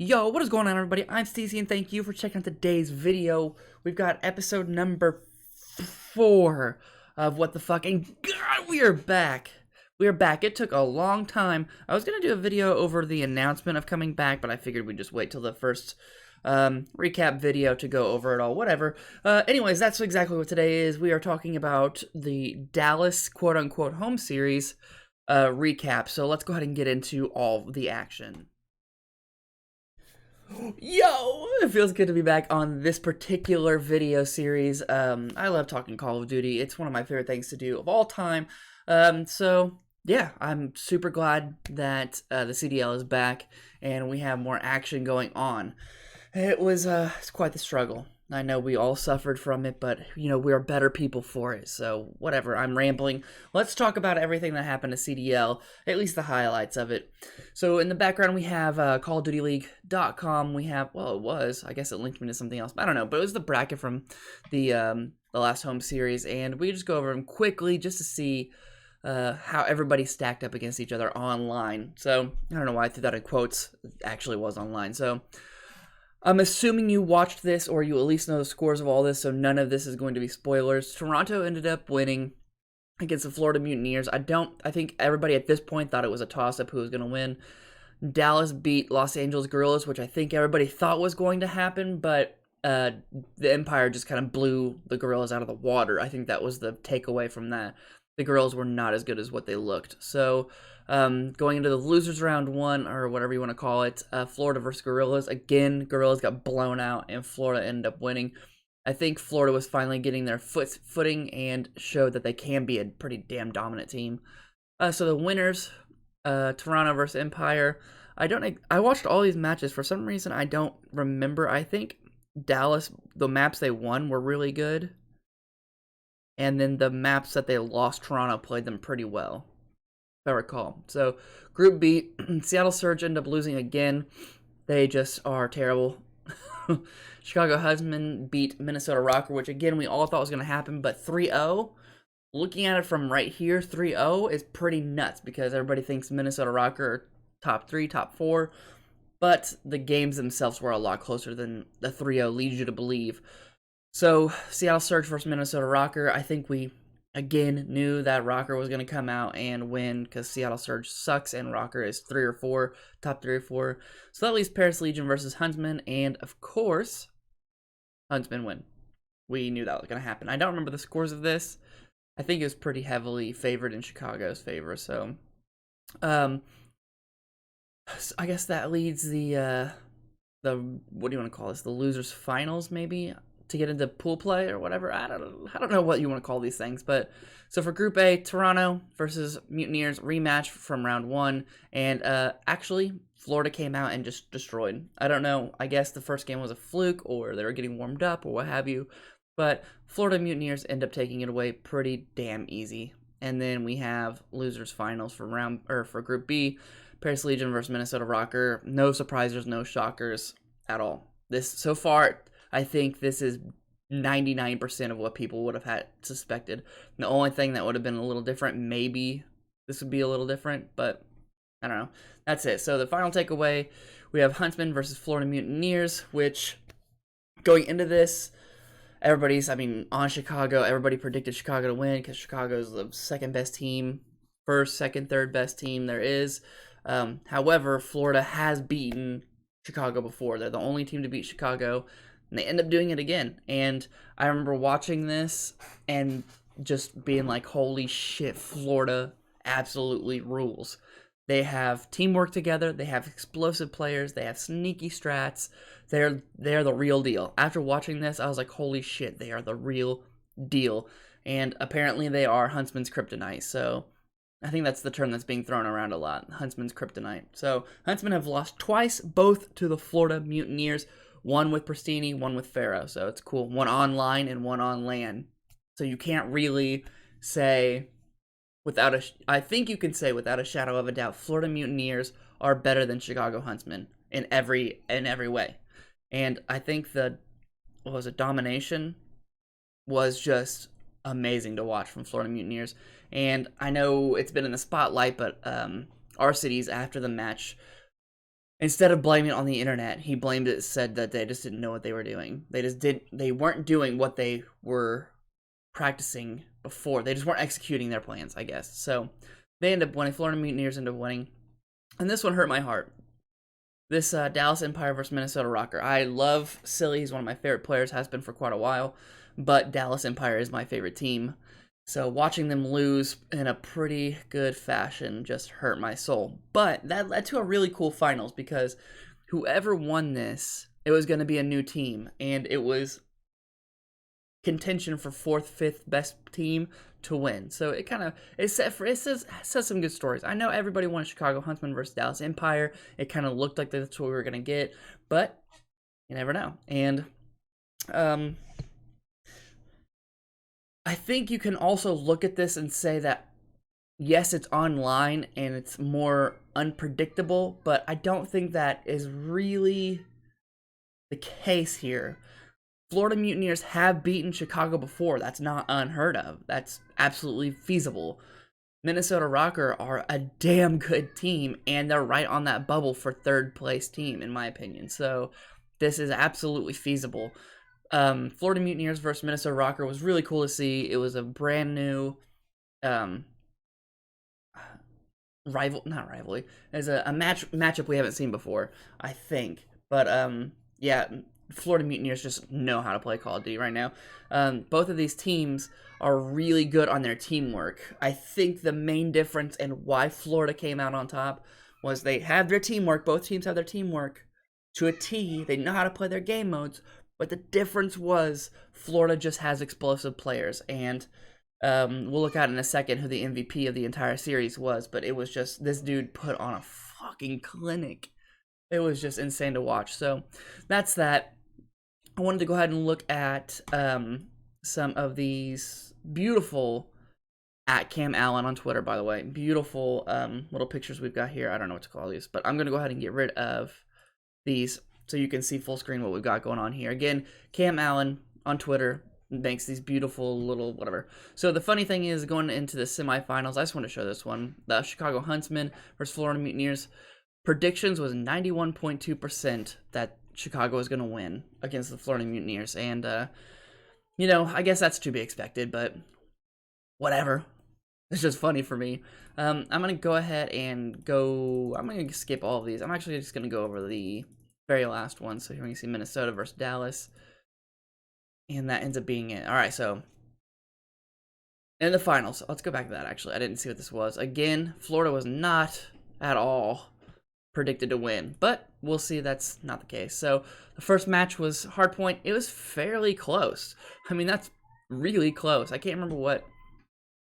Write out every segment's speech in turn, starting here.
Yo, what is going on, everybody? I'm Stacey, and thank you for checking out today's video. We've got episode number 4 of What the Fuck, and God, we are back. We are back. It took a long time. I was going to do a video over the announcement of coming back, but I figured we'd just wait till the first recap video to go over it all, whatever. Anyways, that's exactly what today is. We are talking about the Dallas quote-unquote home series recap, so let's go ahead and get into all the action. Yo, it feels good to be back on this particular video series. I love talking Call of Duty. It's one of my favorite things to do of all time. So yeah, I'm super glad that the CDL is back and we have more action going on. It's quite the struggle. I know we all suffered from it, but, you know, we're better people for it. So, whatever, I'm rambling. Let's talk about everything that happened to CDL, at least the highlights of it. So, in the background, we have CallOfDutyLeague.com. We have, well, it was. I guess it linked me to something else. I don't know, but it was the bracket from the last home series, and we just go over them quickly just to see how everybody stacked up against each other online. So, I don't know why I threw that in quotes. It actually was online. So, I'm assuming you watched this, or you at least know the scores of all this, so none of this is going to be spoilers. Toronto ended up winning against the Florida Mutineers. I think everybody at this point thought it was a toss-up who was going to win. Dallas beat Los Angeles Guerrillas, which I think everybody thought was going to happen, but the Empire just kind of blew the Guerrillas out of the water. I think that was the takeaway from that. The Guerrillas were not as good as what they looked. So, going into the losers round 1, or whatever you want to call it, Florida versus Guerrillas. Again, Guerrillas got blown out, and Florida ended up winning. I think Florida was finally getting their footing and showed that they can be a pretty damn dominant team. So the winners, Toronto versus Empire. I watched all these matches. For some reason, I don't remember. I think Dallas, the maps they won were really good. And then the maps that they lost, Toronto played them pretty well, if I recall. So, Group B, Seattle Surge ended up losing again. They just are terrible. Chicago Husband beat Minnesota Rocker, which again, we all thought was going to happen, but 3-0. Looking at it from right here, 3-0 is pretty nuts because everybody thinks Minnesota Rocker are top 3, top 4. But the games themselves were a lot closer than the 3-0 leads you to believe. So, Seattle Surge versus Minnesota Rocker. I think we, again, knew that Rocker was going to come out and win because Seattle Surge sucks and Rocker is 3 or 4, top 3 or 4. So that leaves Paris Legion versus Huntsman, and of course, Huntsman win. We knew that was going to happen. I don't remember the scores of this. I think it was pretty heavily favored in Chicago's favor. So, I guess that leads the what do you want to call this? The losers finals, maybe, to get into pool play or whatever. I don't know what you want to call these things, but so for Group A, Toronto versus Mutineers rematch from round 1, and actually Florida came out and just destroyed. I don't know. I guess the first game was a fluke, or they were getting warmed up, or what have you. But Florida Mutineers end up taking it away pretty damn easy. And then we have losers finals for Group B, Paris Legion versus Minnesota Rocker. No surprises, no shockers at all. This so far, I think this is 99% of what people would have had suspected. The only thing that would have been a little different, maybe this would be a little different, but I don't know. That's it. So the final takeaway, we have Huntsman versus Florida Mutineers, which going into this, on Chicago, everybody predicted Chicago to win because Chicago's the second best team, first, second, third best team there is. However, Florida has beaten Chicago before. They're the only team to beat Chicago. And they end up doing it again. And I remember watching this and just being like, holy shit, Florida absolutely rules. They have teamwork together. They have explosive players. They have sneaky strats. They're the real deal. After watching this, I was like, holy shit, they are the real deal. And apparently they are Huntsman's kryptonite. So I think that's the term that's being thrown around a lot, Huntsman's kryptonite. So Huntsmen have lost twice, both to the Florida Mutineers. One with Pristini, one with Pharaoh. So it's cool. One online and one on land. So you can't really say I think you can say without a shadow of a doubt, Florida Mutineers are better than Chicago Huntsmen in every way. And I think domination was just amazing to watch from Florida Mutineers. And I know it's been in the spotlight, but our cities after the match Instead of blaming it on the internet, he blamed it, said that they just didn't know what they were doing. They weren't doing what they were practicing before. They just weren't executing their plans, I guess. So they end up winning. Florida Mutineers end up winning. And this one hurt my heart. This Dallas Empire versus Minnesota Rocker. I love Silly. He's one of my favorite players, has been for quite a while. But Dallas Empire is my favorite team. So watching them lose in a pretty good fashion just hurt my soul. But that led to a really cool finals because whoever won this, it was going to be a new team. And it was contention for 4th, 5th best team to win. So it kind of it says some good stories. I know everybody wanted Chicago Huntsmen versus Dallas Empire. It kind of looked like that's what we were gonna get, but you never know. And I think you can also look at this and say that yes, it's online and it's more unpredictable, but I don't think that is really the case here. Florida Mutineers have beaten Chicago before. That's not unheard of. That's absolutely feasible. Minnesota Rocker are a damn good team, and they're right on that bubble for 3rd place team, in my opinion. So this is absolutely feasible. Florida Mutineers versus Minnesota Rocker was really cool to see. It was a brand new not rivalry. It's a matchup we haven't seen before, I think. But yeah, Florida Mutineers just know how to play Call of Duty right now. Both of these teams are really good on their teamwork. I think the main difference and why Florida came out on top was they have their teamwork. Both teams have their teamwork to a T. They know how to play their game modes. But the difference was Florida just has explosive players. And we'll look at in a second who the MVP of the entire series was. But it was just, this dude put on a fucking clinic. It was just insane to watch. So that's that. I wanted to go ahead and look at some of these beautiful, at Cam Allen on Twitter, by the way, beautiful little pictures we've got here. I don't know what to call these, but I'm going to go ahead and get rid of these so you can see full screen what we've got going on here. Again, Cam Allen on Twitter makes these beautiful little whatever. So the funny thing is, going into the semifinals, I just want to show this one. The Chicago Huntsmen versus Florida Mutineers. Predictions was 91.2% that Chicago was going to win against the Florida Mutineers. And, you know, I guess that's to be expected, but whatever. It's just funny for me. I'm going to go ahead and I'm going to skip all of these. I'm actually just going to go over the very last one. So here we can see Minnesota versus Dallas. And that ends up being it. All right, so in the finals, let's go back to that, actually. I didn't see what this was. Again, Florida was not at all predicted to win, but we'll see that's not the case. So the first match was Hardpoint. It was fairly close. I mean, that's really close. I can't remember what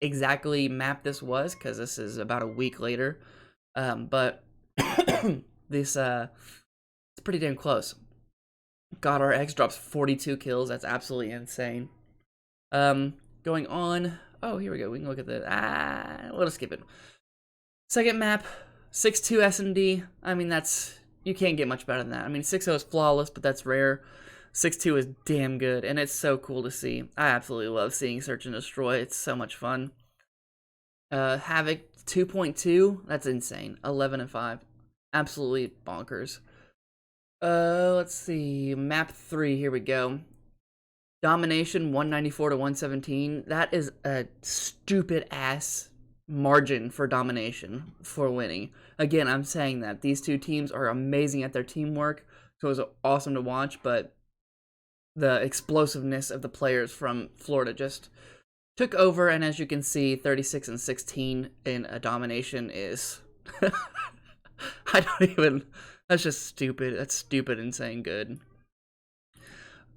exactly map this was because this is about a week later, but this it's pretty damn close. God, our X drops 42 kills. That's absolutely insane. Going on. Oh, here we go. We can look at the we'll just skip it. Second map, 6-2 S&D. I mean, you can't get much better than that. I mean, 6-0 is flawless, but that's rare. 6-2 is damn good, and it's so cool to see. I absolutely love seeing Search and Destroy. It's so much fun. Havoc 2.2, that's insane. 11-5. Absolutely bonkers. Let's see. Map 3, here we go. Domination 194 to 117. That is a stupid ass margin for domination for winning. Again, I'm saying that these two teams are amazing at their teamwork, so it was awesome to watch, but the explosiveness of the players from Florida just took over, and as you can see, 36-16 in a domination is that's just stupid. That's stupid and saying good.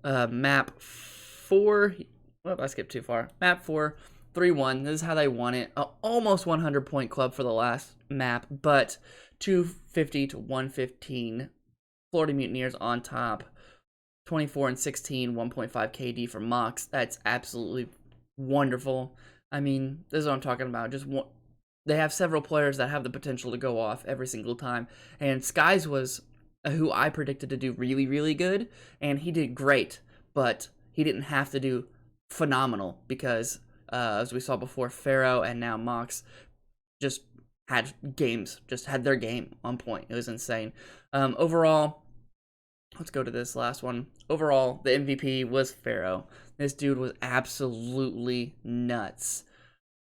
Map 4, well, I skipped too far. Map 4, 3-1. This is how they won it. Almost 100 point club for the last map, but 250 to 115. Florida Mutineers on top. 24-16, 1.5 KD for Mox. That's absolutely wonderful. I mean, this is what I'm talking about. They have several players that have the potential to go off every single time. And Skies was who I predicted to do really, really good, and he did great, but he didn't have to do phenomenal because, as we saw before, Pharaoh and now Mox just had games, just had their game on point. It was insane. Overall, let's go to this last one. Overall, the MVP was Pharaoh. This dude was absolutely nuts.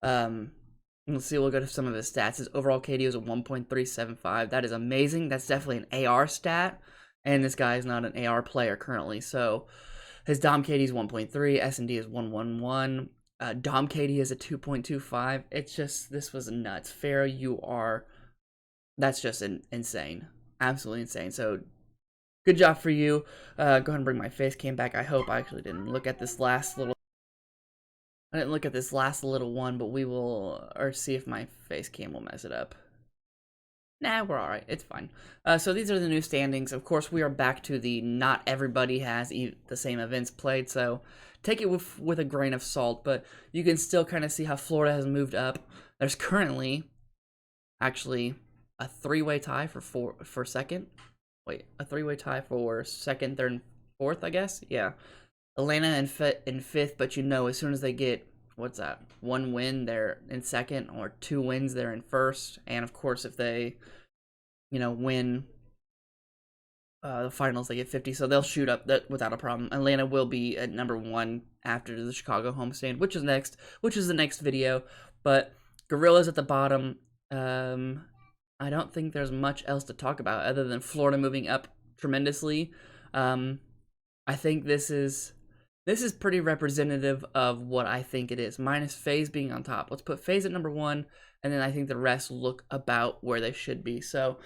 Let's see, we'll go to some of his stats. His overall KD was a 1.375. That is amazing. That's definitely an AR stat. And this guy is not an AR player currently. So his Dom KD is 1.3. S&D is 111. Dom KD is a 2.25. It's just, this was nuts. Pharaoh, that's just insane. Absolutely insane. So good job for you. Go ahead and bring my face cam back. I hope I actually didn't look at this last little one, but we will, or see if my face cam will mess it up. Nah, we're alright. It's fine. So these are the new standings. Of course, we are back to the not everybody has the same events played, so take it with a grain of salt, but you can still kind of see how Florida has moved up. There's currently, actually, a three-way tie for second. Wait, a three-way tie for second, third, and fourth, I guess? Yeah. Atlanta in fifth, but you know, as soon as they get, what's that, one win, they're in second, or 2 wins, they're in first. And of course, if they, win the finals, they get 50, so they'll shoot up that without a problem. Atlanta will be at number 1 after the Chicago homestand, which is the next video. But Gorillas at the bottom. I don't think there's much else to talk about other than Florida moving up tremendously. I think this is pretty representative of what I think it is, minus FaZe being on top. Let's put FaZe at number 1, and then I think the rest look about where they should be. So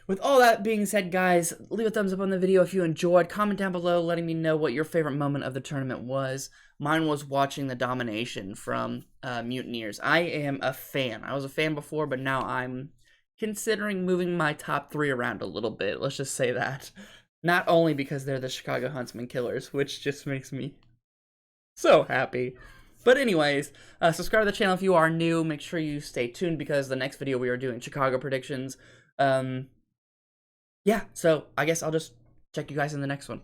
with all that being said, guys, leave a thumbs up on the video if you enjoyed. Comment down below letting me know what your favorite moment of the tournament was. Mine was watching the domination from Mutineers. I am a fan. I was a fan before, but now I'm considering moving my top 3 around a little bit. Let's just say that. Not only because they're the Chicago Huntsman Killers, which just makes me so happy. But anyways, subscribe to the channel if you are new. Make sure you stay tuned because the next video we are doing Chicago predictions. Yeah, so I guess I'll just check you guys in the next one.